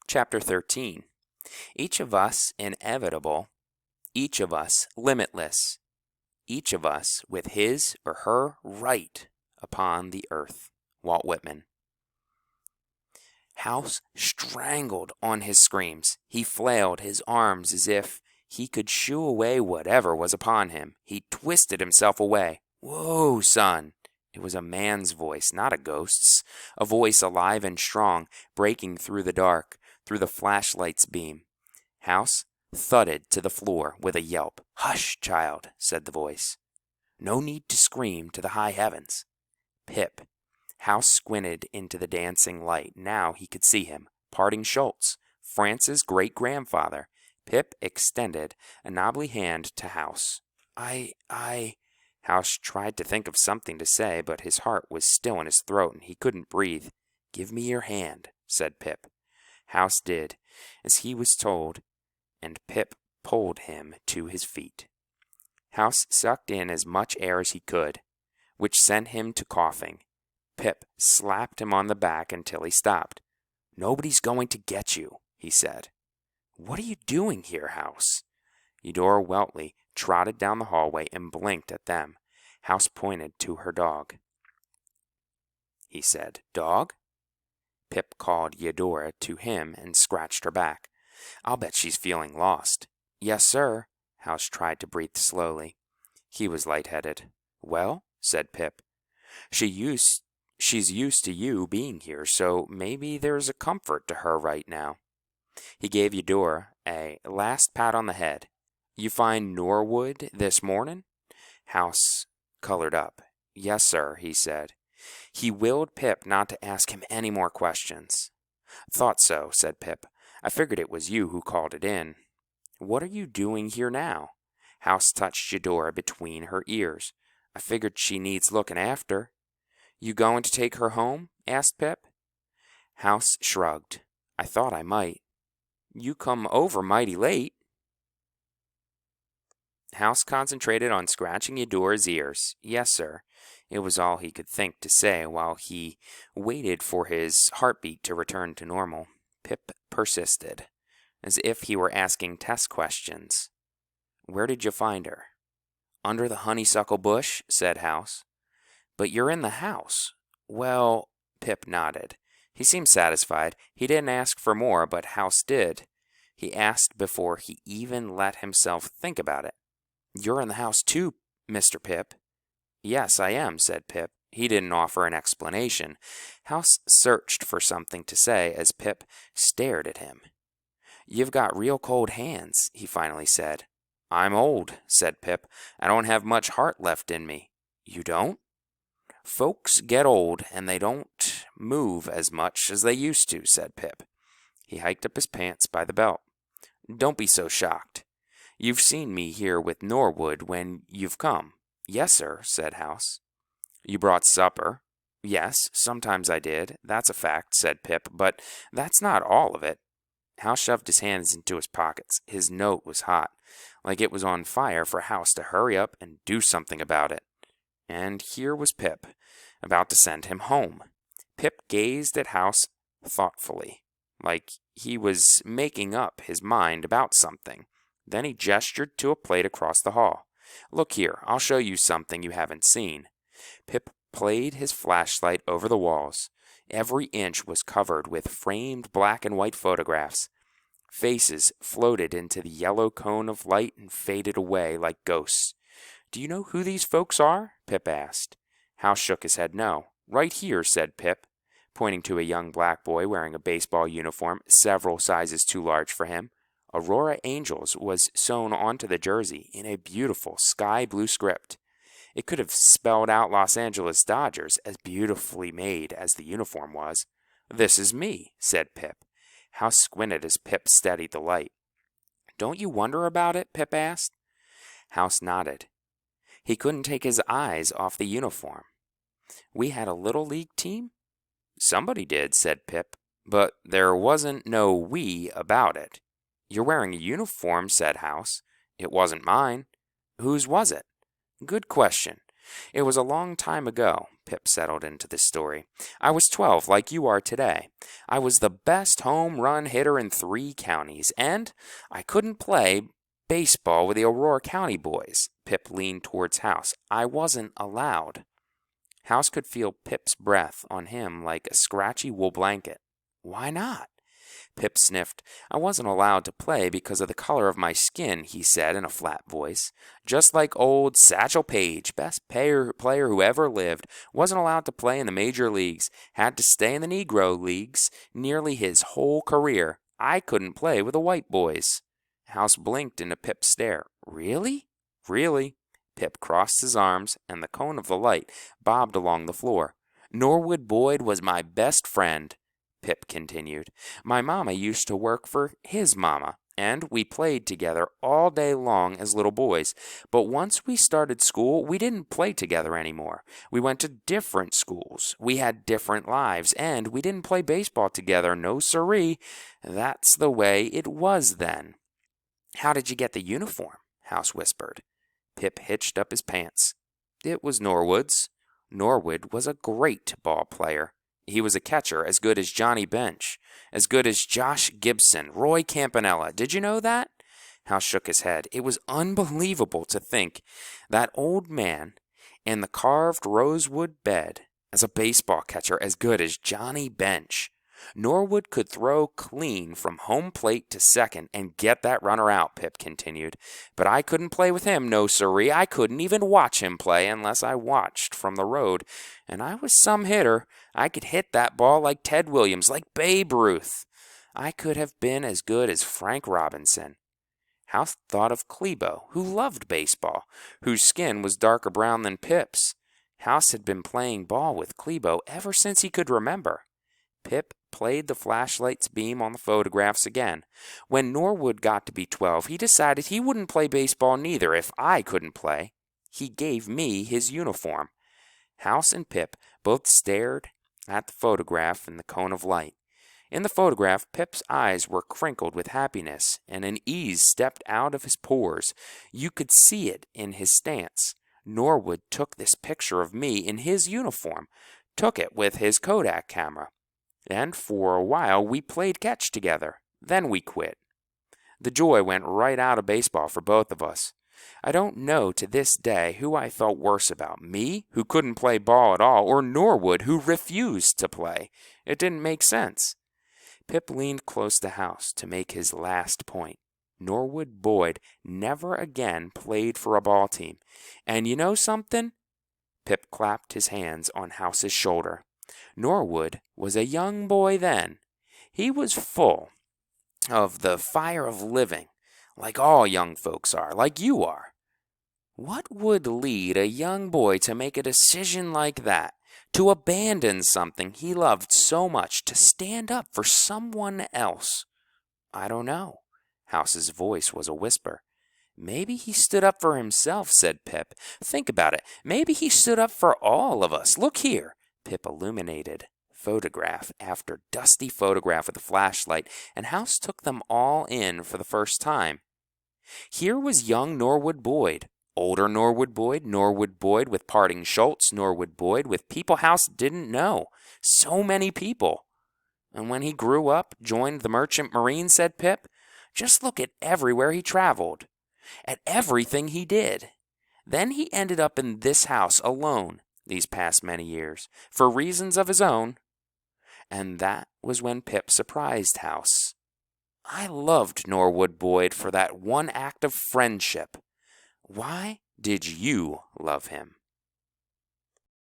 Chapter 13. Each of us inevitable, each of us limitless, each of us with his or her right upon the earth. Walt Whitman. House strangled on his screams. He flailed his arms as if he could shoo away whatever was upon him. He twisted himself away. "Whoa, son!" It was a man's voice, not a ghost's. A voice alive and strong, breaking through the dark, through the flashlight's beam. House thudded to the floor with a yelp. "Hush, child," said the voice. "No need to scream to the high heavens." Pip. House squinted into the dancing light. Now he could see him. Parting Schultz, France's great-grandfather. Pip extended a knobbly hand to House. House tried to think of something to say, but his heart was still in his throat and he couldn't breathe. "Give me your hand," said Pip. House did as he was told, and Pip pulled him to his feet. House sucked in as much air as he could, which sent him to coughing. Pip slapped him on the back until he stopped. "Nobody's going to get you," he said. "What are you doing here, House?" Eudora Weltley trotted down the hallway and blinked at them. House pointed to her dog. He said, "Dog?" Pip called Eudora to him and scratched her back. "I'll bet she's feeling lost." "Yes, sir." House tried to breathe slowly. He was lightheaded. "Well," said Pip, she's used to you being here, so maybe there's a comfort to her right now." He gave Eudora a last pat on the head. "You find Norwood this morning?" House colored up. "Yes, sir," he said. He willed Pip not to ask him any more questions. "Thought so," said Pip. "I figured it was you who called it in." "What are you doing here now?" House touched Eudora between her ears. "I figured she needs looking after." "You going to take her home?" asked Pip. House shrugged. "I thought I might." "You come over mighty late." House concentrated on scratching Eudora's ears. "Yes, sir." It was all he could think to say while he waited for his heartbeat to return to normal. Pip persisted, as if he were asking test questions. "Where did you find her?" "Under the honeysuckle bush," said House. "But you're in the house." "Well," Pip nodded. He seemed satisfied. He didn't ask for more, but House did. He asked before he even let himself think about it. "You're in the house too, Mr. Pip." "Yes, I am," said Pip. He didn't offer an explanation. House searched for something to say as Pip stared at him. "You've got real cold hands," he finally said. "I'm old," said Pip. "I don't have much heart left in me." "You don't?" "Folks get old, and they don't move as much as they used to," said Pip. He hiked up his pants by the belt. "Don't be so shocked. You've seen me here with Norwood when you've come." "Yes, sir," said House. "You brought supper?" "Yes, sometimes I did. That's a fact," said Pip, "but that's not all of it." House shoved his hands into his pockets. His note was hot, like it was on fire for House to hurry up and do something about it. And here was Pip, about to send him home. Pip gazed at House thoughtfully, like he was making up his mind about something. Then he gestured to a plate across the hall. "Look here, I'll show you something you haven't seen." Pip played his flashlight over the walls. Every inch was covered with framed black and white photographs. Faces floated into the yellow cone of light and faded away like ghosts. "Do you know who these folks are?" Pip asked. House shook his head no. "Right here," said Pip, pointing to a young black boy wearing a baseball uniform several sizes too large for him. Aurora Angels was sewn onto the jersey in a beautiful sky blue script. It could have spelled out Los Angeles Dodgers, as beautifully made as the uniform was. "This is me," said Pip. House squinted as Pip steadied the light. "Don't you wonder about it?" Pip asked. House nodded. He couldn't take his eyes off the uniform. "We had a little league team?" "Somebody did," said Pip, "but there wasn't no we about it." "You're wearing a uniform," said House. "It wasn't mine." "Whose was it?" "Good question. It was a long time ago, Pip settled into the story. I was 12, like you are today. I was the best home run hitter in 3 counties, and I couldn't play baseball with the Aurora County boys. Pip leaned towards House. I wasn't allowed. House could feel Pip's breath on him like a scratchy wool blanket. Why not? Pip sniffed. I wasn't allowed to play because of the color of my skin, he said in a flat voice. Just like old Satchel Paige, best player who ever lived, wasn't allowed to play in the major leagues, had to stay in the Negro leagues nearly his whole career. I couldn't play with the white boys. House blinked into Pip's stare. Really? Really? Pip crossed his arms, and the cone of the light bobbed along the floor. Norwood Boyd was my best friend, Pip continued. My mama used to work for his mama, and we played together all day long as little boys. But once we started school, we didn't play together anymore. We went to different schools. We had different lives, and we didn't play baseball together, no siree. That's the way it was then. How did you get the uniform? House whispered. Pip hitched up his pants. It was Norwood's. Norwood was a great ball player. He was a catcher as good as Johnny Bench, as good as Josh Gibson, Roy Campanella. Did you know that? House shook his head. It was unbelievable to think that old man in the carved rosewood bed as a baseball catcher as good as Johnny Bench. Norwood could throw clean from home plate to second and get that runner out, Pip continued. But I couldn't play with him, no siree. I couldn't even watch him play unless I watched from the road. And I was some hitter. I could hit that ball like Ted Williams, like Babe Ruth. I could have been as good as Frank Robinson. House thought of Klebo, who loved baseball, whose skin was darker brown than Pip's. House had been playing ball with Klebo ever since he could remember. Pip played the flashlight's beam on the photographs again. When Norwood got to be 12, he decided he wouldn't play baseball neither if I couldn't play. He gave me his uniform. House and Pip both stared at the photograph in the cone of light. In the photograph, Pip's eyes were crinkled with happiness, and an ease stepped out of his pores. You could see it in his stance. Norwood took this picture of me in his uniform, took it with his Kodak camera. And for a while we played catch together. Then we quit. The joy went right out of baseball for both of us. I don't know to this day who I felt worse about, me, who couldn't play ball at all, or Norwood, who refused to play. It didn't make sense. Pip leaned close to House to make his last point. Norwood Boyd never again played for a ball team. And you know something? Pip clapped his hands on House's shoulder. Norwood was a young boy then. He was full of the fire of living, like all young folks are, like you are. What would lead a young boy to make a decision like that, to abandon something he loved so much, to stand up for someone else? I don't know. House's voice was a whisper. Maybe he stood up for himself, said Pip. Think about it. Maybe he stood up for all of us. Look here. Pip illuminated photograph after dusty photograph with a flashlight, and House took them all in for the first time. Here was young Norwood Boyd, older Norwood Boyd with Parting Schultz, Norwood Boyd with people House didn't know. So many people. And when he grew up, joined the Merchant Marine, said Pip, just look at everywhere he traveled, at everything he did. Then he ended up in this house alone these past many years, for reasons of his own. And that was when Pip surprised House. I loved Norwood Boyd for that one act of friendship. Why did you love him?